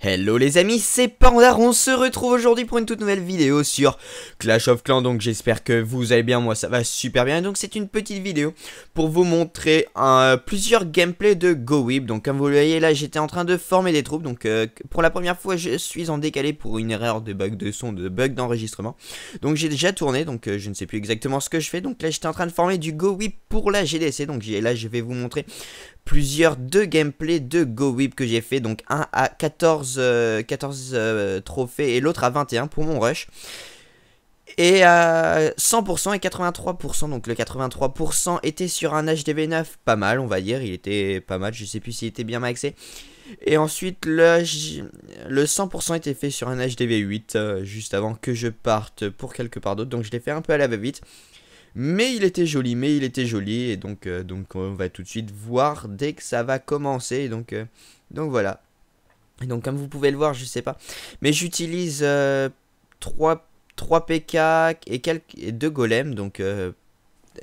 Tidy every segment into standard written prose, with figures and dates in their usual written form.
Hello les amis, c'est Panda, on se retrouve aujourd'hui pour une toute nouvelle vidéo sur Clash of Clans. Donc j'espère que vous allez bien, moi ça va super bien. Donc c'est une petite vidéo pour vous montrer plusieurs gameplays de GoWib. Donc comme vous le voyez là, j'étais en train de former des troupes. Donc pour la première fois je suis en décalé pour une erreur de bug de son, de bug d'enregistrement. Donc j'ai déjà tourné, donc je ne sais plus exactement ce que je fais. Donc là j'étais en train de former du GoWib pour la GDC. Donc là je vais vous montrer plusieurs gameplays de GoWib que j'ai fait, donc un à 14 trophées et l'autre à 21 pour mon rush. Et à 100% et 83%, donc le 83% était sur un HDV9 pas mal, on va dire, il était pas mal, je sais plus s'il était bien maxé. Et ensuite le 100% était fait sur un HDV8 juste avant que je parte pour quelque part d'autre, donc je l'ai fait un peu à la va-vite. Mais il était joli, et donc on va tout de suite voir dès que ça va commencer. Donc voilà. Et donc comme vous pouvez le voir, je sais pas, mais j'utilise 3 PK et 2 golems, donc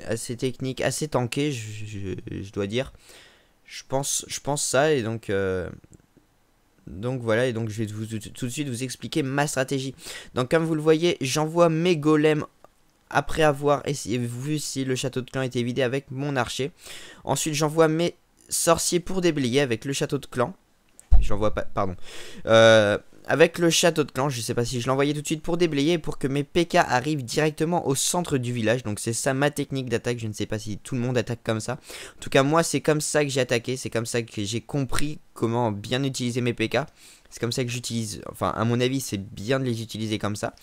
assez technique, assez tanké, je dois dire. Je pense ça, et donc voilà, et donc je vais tout de suite vous expliquer ma stratégie. Donc comme vous le voyez, j'envoie mes golems après avoir vu si le château de clan était vidé avec mon archer. Ensuite j'envoie mes sorciers pour déblayer avec le château de clan. J'envoie pas, pardon. Avec le château de clan, je sais pas si je l'envoyais tout de suite pour déblayer, pour que mes PK arrivent directement au centre du village. Donc c'est ça ma technique d'attaque, je ne sais pas si tout le monde attaque comme ça. En tout cas moi c'est comme ça que j'ai attaqué, c'est comme ça que j'ai compris comment bien utiliser mes PK. C'est comme ça que j'utilise, enfin à mon avis c'est bien de les utiliser comme ça.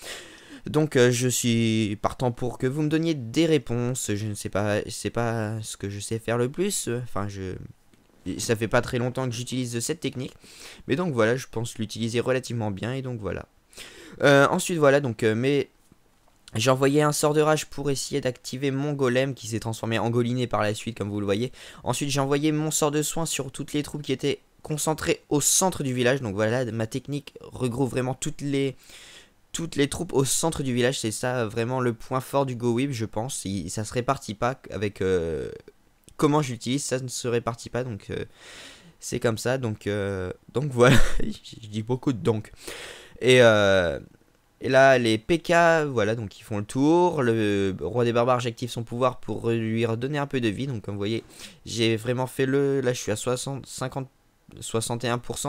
Donc je suis partant pour que vous me donniez des réponses. Je ne sais pas, c'est pas ce que je sais faire le plus. Enfin ça fait pas très longtemps que j'utilise cette technique, mais donc voilà, je pense l'utiliser relativement bien, et donc voilà. Ensuite voilà, donc j'ai envoyé un sort de rage pour essayer d'activer mon golem qui s'est transformé en goliné par la suite, comme vous le voyez. Ensuite j'ai envoyé mon sort de soin sur toutes les troupes qui étaient concentrées au centre du village. Donc voilà, ma technique regroupe vraiment toutes les troupes au centre du village. C'est ça vraiment le point fort du GoWib, je pense. Ça se répartit pas avec comment j'utilise, ça ne se répartit pas, donc c'est comme ça. Donc voilà, je dis beaucoup de donc. Et là les PK, voilà, donc ils font le tour. Le roi des barbares, j'active son pouvoir pour lui redonner un peu de vie. Donc comme vous voyez, j'ai vraiment fait là je suis à 61%.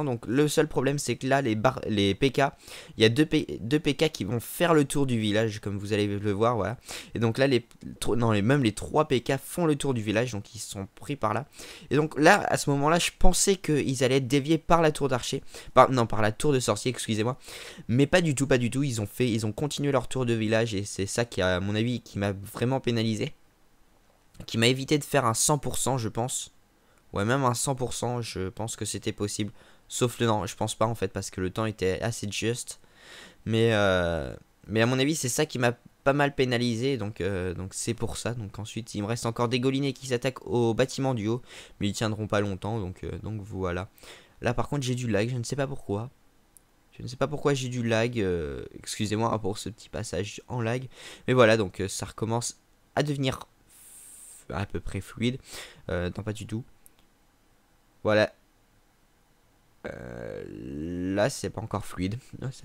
Donc le seul problème c'est que là les PK, il y a deux PK qui vont faire le tour du village, comme vous allez le voir, voilà. Et donc là même les 3 PK font le tour du village, donc ils sont pris par là. Et donc là à ce moment là je pensais qu'ils allaient être déviés par la tour d'archer, par la tour de sorcier, excusez-moi. Mais pas du tout, ils ont continué leur tour de village, et c'est ça qui à mon avis qui m'a vraiment pénalisé, qui m'a évité de faire un 100%, je pense. Ouais, même un 100%, je pense que c'était possible. Sauf le temps, je pense pas en fait, parce que le temps était assez juste. Mais à mon avis, c'est ça qui m'a pas mal pénalisé. Donc c'est pour ça. Donc ensuite, il me reste encore des golinets qui s'attaquent au bâtiment du haut. Mais ils tiendront pas longtemps. Donc voilà. Là par contre, j'ai du lag, je ne sais pas pourquoi. Je ne sais pas pourquoi j'ai du lag. Excusez-moi pour ce petit passage en lag. Mais voilà, donc ça recommence à devenir à peu près fluide. Non, pas du tout. Voilà. Là c'est pas encore fluide,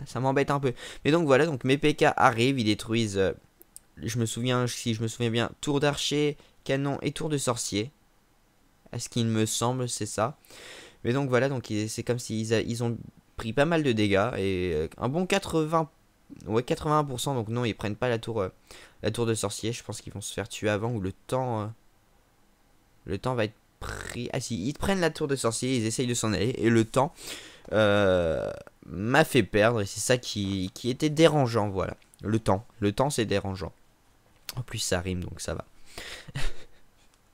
ça m'embête un peu. Mais donc voilà, donc mes PK arrivent, ils détruisent si je me souviens bien, tour d'archer, canon et tour de sorcier. À ce qu'il me semble, c'est ça. Mais donc voilà, donc c'est comme s'ils ils ont pris pas mal de dégâts, et un bon 80, ouais 81%. Donc non, ils prennent pas la tour de sorcier. Je pense qu'ils vont se faire tuer avant, ou le temps va être pris. Ah si, ils prennent la tour de sorcier, ils essayent de s'en aller, et le temps m'a fait perdre, et c'est ça qui était dérangeant. Voilà, le temps c'est dérangeant. En plus ça rime, donc ça va.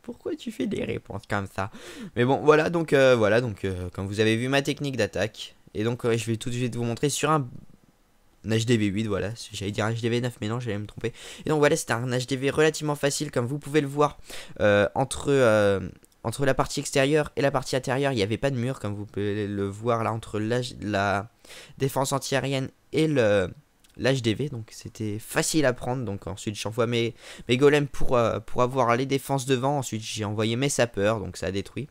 Pourquoi tu fais des réponses comme ça? Mais bon, voilà, donc comme vous avez vu ma technique d'attaque, et donc je vais tout de suite vous montrer sur un HDV8, voilà, j'allais dire HDV9 mais non, j'allais me tromper. Et donc voilà, c'était un HDV relativement facile, comme vous pouvez le voir. Entre la partie extérieure et la partie intérieure, il n'y avait pas de mur, comme vous pouvez le voir là, entre la défense antiaérienne et l'HDV. Donc c'était facile à prendre. Donc ensuite j'envoie mes golems pour avoir les défenses devant. Ensuite j'ai envoyé mes sapeurs, donc ça a détruit.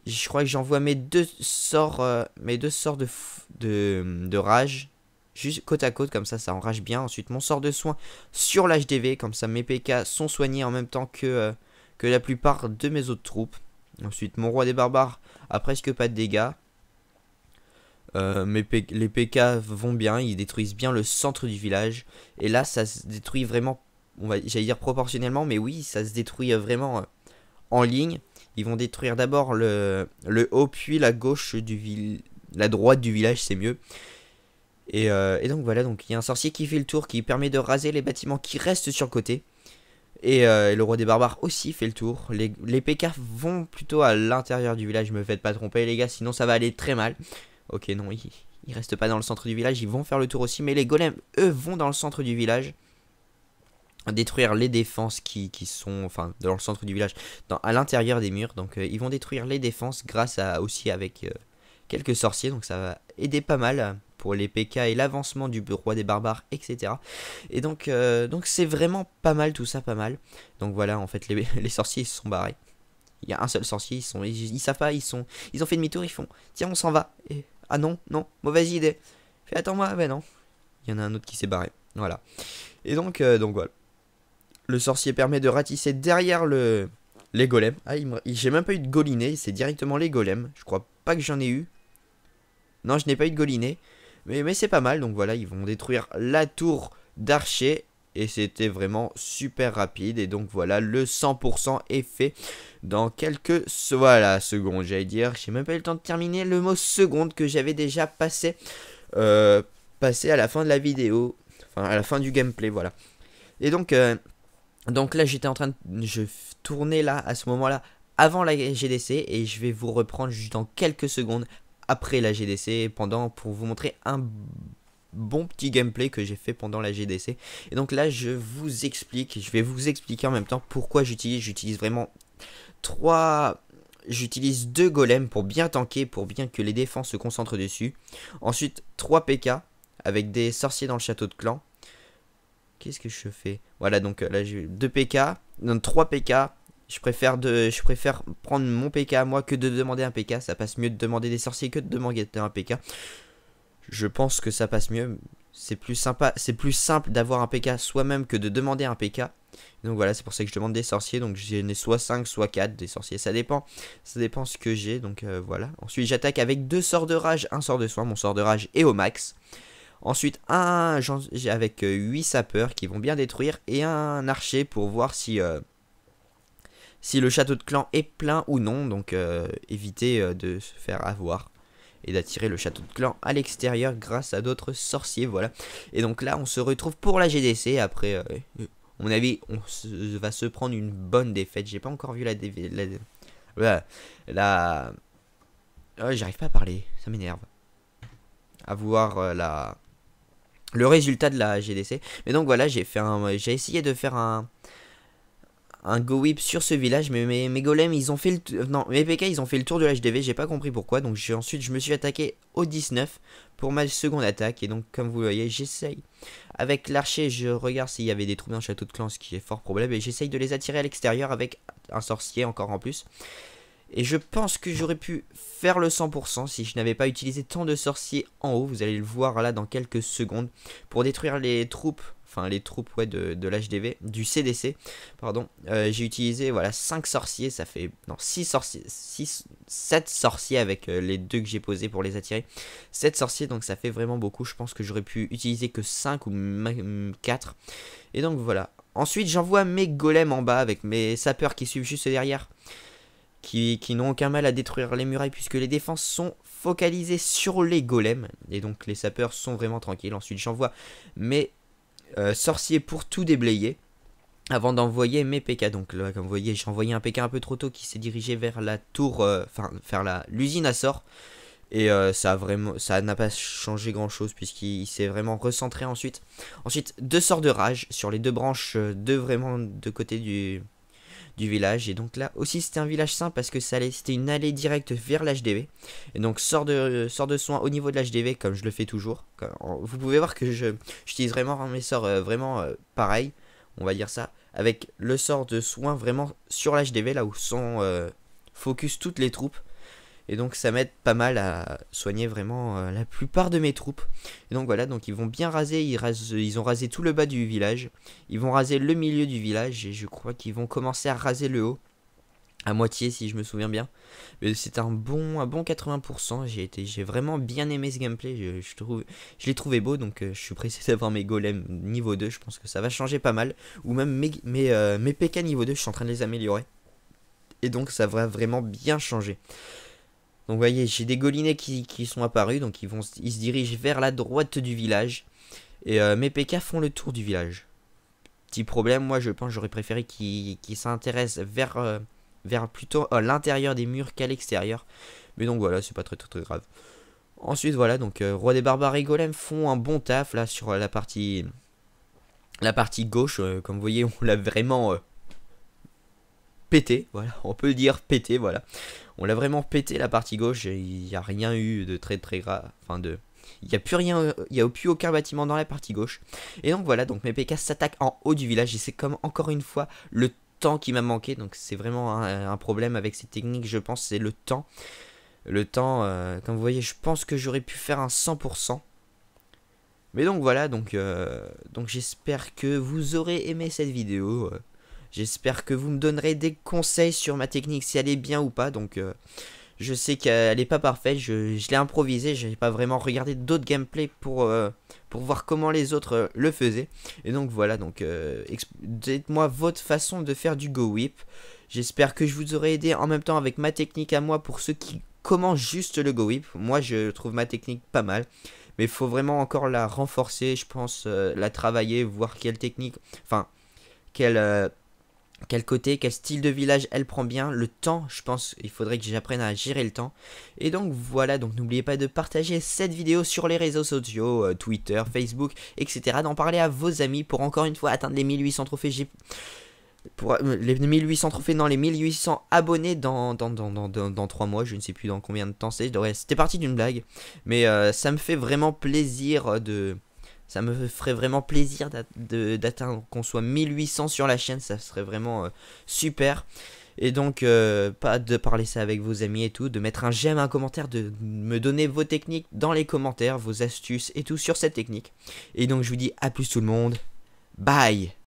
Je crois que j'envoie mes deux sorts de rage. Juste côte à côte, comme ça enrage bien. Ensuite, mon sort de soin sur l'HDV. Comme ça, mes PK sont soignés en même temps que la plupart de mes autres troupes. Ensuite, mon roi des barbares a presque pas de dégâts. Les PK vont bien, ils détruisent bien le centre du village. Et là, ça se détruit vraiment, j'allais dire proportionnellement, mais oui, ça se détruit vraiment en ligne. Ils vont détruire d'abord le haut, puis la gauche la droite du village, c'est mieux. Et donc voilà, donc il y a un sorcier qui fait le tour, qui permet de raser les bâtiments qui restent sur le côté. Et le roi des barbares aussi fait le tour. Les PK vont plutôt à l'intérieur du village, me faites pas tromper les gars, sinon ça va aller très mal. Ok, non, ils restent pas dans le centre du village, ils vont faire le tour aussi, mais les golems, eux, vont dans le centre du village. Détruire les défenses qui sont, enfin, dans le centre du village, à l'intérieur des murs. Donc ils vont détruire les défenses grâce à aussi avec quelques sorciers, donc ça va aider pas mal pour les PK et l'avancement du roi des barbares, etc. Et donc c'est vraiment pas mal tout ça, pas mal. Donc voilà, en fait les sorciers ils se sont barrés. Il y a un seul sorcier, ils savent pas, ils ont fait demi-tour, ils font tiens on s'en va. Et, ah non, mauvaise idée. Fais attends-moi, ben non. Il y en a un autre qui s'est barré. Voilà. Et donc voilà. Le sorcier permet de ratisser derrière les golems. Ah, j'ai même pas eu de golinet, c'est directement les golems. Je crois pas que j'en ai eu. Non, je n'ai pas eu de golinet. Mais c'est pas mal, donc voilà, ils vont détruire la tour d'archer. Et c'était vraiment super rapide. Et donc voilà, le 100% est fait dans quelques secondes, j'allais dire. J'ai même pas eu le temps de terminer le mot seconde que j'avais déjà passé à la fin de la vidéo. Enfin, à la fin du gameplay, voilà. Et donc là, j'étais en train de... Je tournais là, à ce moment-là, avant la GDC. Et je vais vous reprendre juste dans quelques secondes après la GDC. Pour vous montrer un bon petit gameplay que j'ai fait pendant la GDC. Et donc là, je vais vous expliquer en même temps pourquoi j'utilise vraiment j'utilise 2 golems pour bien tanker, pour bien que les défenses se concentrent dessus. Ensuite, 3 PK avec des sorciers dans le château de clan. Qu'est-ce que je fais? Voilà, donc là j'ai 2 PK, non 3 PK. Je préfère prendre mon PK à moi que de demander un PK. Ça passe mieux de demander des sorciers que de demander un PK. Je pense que ça passe mieux. C'est plus simple d'avoir un PK soi-même que de demander un PK. Donc voilà, c'est pour ça que je demande des sorciers. Donc j'en ai soit 5, soit 4 des sorciers. Ça dépend ce que j'ai. Donc voilà. Ensuite j'attaque avec 2 sorts de rage, un sort de soin. Mon sort de rage est au max. Ensuite, avec 8 sapeurs qui vont bien détruire et un archer pour voir si le château de clan est plein ou non. Donc, éviter de se faire avoir et d'attirer le château de clan à l'extérieur grâce à d'autres sorciers. Voilà. Et donc là, on se retrouve pour la GDC. Après, à mon avis, va se prendre une bonne défaite. J'ai pas encore vu oh, j'arrive pas à parler, ça m'énerve. À voir le résultat de la GDC. Mais donc voilà, j'ai essayé de faire un go whip sur ce village, mais mes golems ils ont fait mes PK ils ont fait le tour de l'HDV, j'ai pas compris pourquoi. Donc ensuite je me suis attaqué au 19 pour ma seconde attaque. Et donc comme vous voyez, j'essaye avec l'archer, je regarde s'il y avait des troupes dans le château de clan, ce qui est fort probable, et j'essaye de les attirer à l'extérieur avec un sorcier encore en plus. Et je pense que j'aurais pu faire le 100% si je n'avais pas utilisé tant de sorciers en haut. Vous allez le voir là dans quelques secondes. Pour détruire les troupes, enfin les troupes ouais, de l'HDV, du CDC, pardon. J'ai utilisé voilà 5 sorciers, ça fait... Non, 7 sorciers avec les 2 que j'ai posés pour les attirer. 7 sorciers, donc ça fait vraiment beaucoup. Je pense que j'aurais pu utiliser que 5 ou 4. Et donc voilà. Ensuite j'envoie mes golems en bas avec mes sapeurs qui suivent juste derrière. Qui n'ont aucun mal à détruire les murailles puisque les défenses sont focalisées sur les golems. Et donc les sapeurs sont vraiment tranquilles. Ensuite j'envoie mes sorciers pour tout déblayer avant d'envoyer mes PK. Donc là comme vous voyez j'ai envoyé un PK un peu trop tôt qui s'est dirigé vers la tour, vers l'usine à sort. Et ça n'a pas changé grand chose puisqu'il s'est vraiment recentré ensuite. Ensuite 2 sorts de rage sur les 2 branches de côté du village. Et donc là aussi c'était un village simple parce que c'était une allée directe vers l'HDV. Et donc sort de soin au niveau de l'HDV comme je le fais toujours. Vous pouvez voir que j'utilise vraiment mes sorts pareil, on va dire ça, avec le sort de soin vraiment sur l'HDV là où sont focus toutes les troupes. Et donc ça m'aide pas mal à soigner vraiment la plupart de mes troupes. Et donc voilà, donc ils vont bien raser, ils ont rasé tout le bas du village. Ils vont raser le milieu du village et je crois qu'ils vont commencer à raser le haut. À moitié si je me souviens bien. Mais c'est un bon 80%. J'ai vraiment bien aimé ce gameplay. Je l'ai trouvé beau, donc je suis pressé d'avoir mes golems niveau 2. Je pense que ça va changer pas mal. Ou même mes PK niveau 2, je suis en train de les améliorer. Et donc ça va vraiment bien changer. Donc vous voyez, j'ai des golinets qui sont apparus. Donc ils se dirigent vers la droite du village. Et mes PK font le tour du village. Petit problème, moi je pense que j'aurais préféré qu'ils s'intéressent vers plutôt l'intérieur des murs qu'à l'extérieur. Mais donc voilà, c'est pas très grave. Ensuite voilà, donc Roi des Barbares et Golem font un bon taf là sur la partie gauche. Comme vous voyez, on l'a vraiment pété. Voilà, on peut dire pété, voilà. On l'a vraiment pété la partie gauche. Il n'y a rien eu de très grave. Enfin il n'y a plus rien, il n'y a plus aucun bâtiment dans la partie gauche. Et donc voilà, donc mes PK s'attaquent en haut du village. Et c'est comme encore une fois le temps qui m'a manqué. Donc c'est vraiment un problème avec ces techniques, je pense, c'est le temps. Le temps, comme vous voyez, je pense que j'aurais pu faire un 100%. Mais donc voilà, donc j'espère que vous aurez aimé cette vidéo. J'espère que vous me donnerez des conseils sur ma technique, si elle est bien ou pas. Donc je sais qu'elle n'est pas parfaite, je l'ai improvisée, je n'ai pas vraiment regardé d'autres gameplays pour voir comment les autres le faisaient. Et donc voilà, donc dites-moi votre façon de faire du Go Whip. J'espère que je vous aurai aidé en même temps avec ma technique à moi pour ceux qui commencent juste le Go Whip. Moi je trouve ma technique pas mal, mais il faut vraiment encore la renforcer, je pense, la travailler, voir quelle technique, enfin, quel côté, quel style de village elle prend bien, le temps, je pense, il faudrait que j'apprenne à gérer le temps. Et donc voilà, donc n'oubliez pas de partager cette vidéo sur les réseaux sociaux, Twitter, Facebook, etc. D'en parler à vos amis pour encore une fois atteindre les 1800 trophées. Pour les 1800 trophées, non, les 1800 abonnés dans 3 mois, je ne sais plus dans combien de temps c'est. C'était parti d'une blague, mais ça me fait vraiment plaisir ça me ferait vraiment plaisir d'atteindre qu'on soit 1800 sur la chaîne, ça serait vraiment super. Et donc, pas de parler ça avec vos amis et tout, de mettre un j'aime, un commentaire, de me donner vos techniques dans les commentaires, vos astuces et tout sur cette technique. Et donc, je vous dis à plus tout le monde, bye.